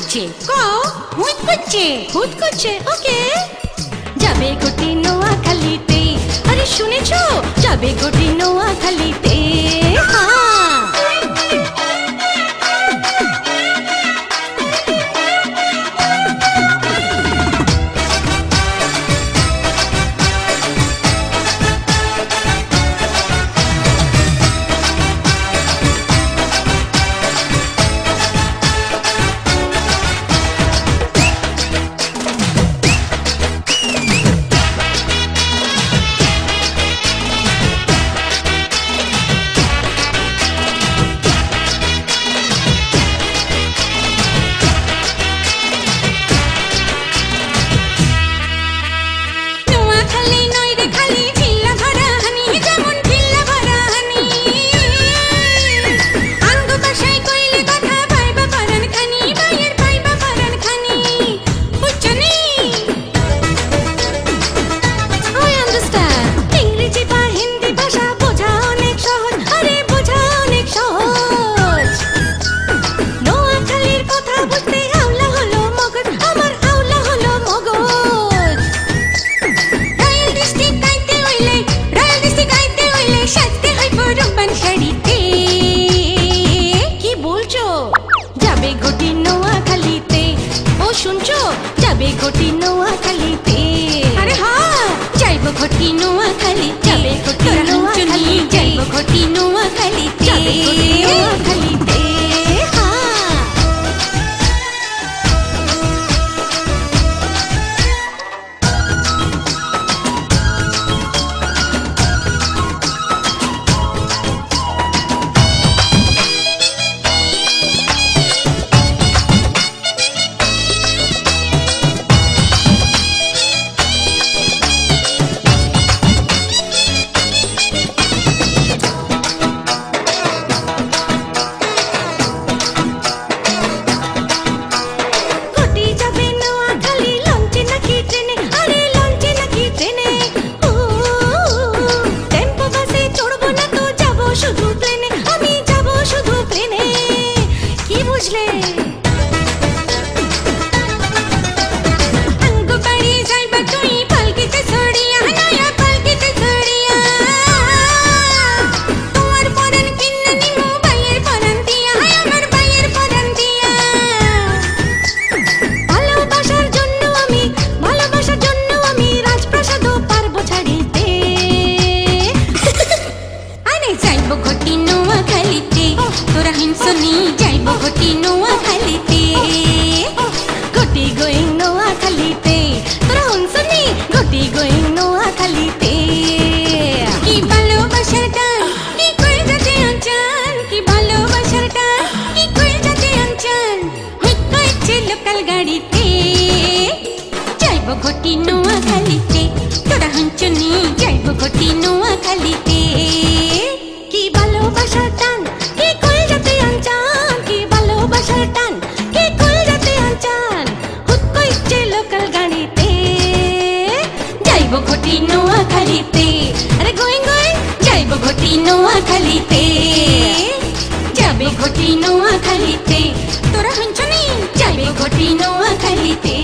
করছে হুট করছে ওকে যাবে ঘটি নোয়াখালীতে আরে শুনেছো যাবে ঘটি নোয়াখালীতে যাবে ঘটি নোয়াখালীতে আরে হ্যাঁ যাইবো ঘটি নোয়াখালী যাবে ঘটি নোয়াখালী যাইবো ঘটি নোয়াখালীতে যাবে ঘটি নোয়াখালীতে তোরা হিংসনি যাইবো ঘটি নোয়াখালীতে ঘটি গোয়িং নোয়াখালীতে তোরা হিংসনি ঘটি গোয়িং নোয়াখালীতে কি ভালোবাসার টান কি কই যাতে আনচান কি ভালোবাসার টান কি কই যাতে আনচান হুট কইছে লোকাল গাড়িতে যাইবো ঘটি নোয়াখালীতে তোরা হিংসনি যাইবো ঘটি নোয়াখালীতে কি ভালোবাসার টান ঘটি নোয়াখালীতে আরে গোয়িং গোয়িং যাইবো ঘটি নোয়াখালীতে যাবে ঘটি নোয়াখালীতে তোরা হঞ্চনি যাবে ঘটি নোয়াখালীতে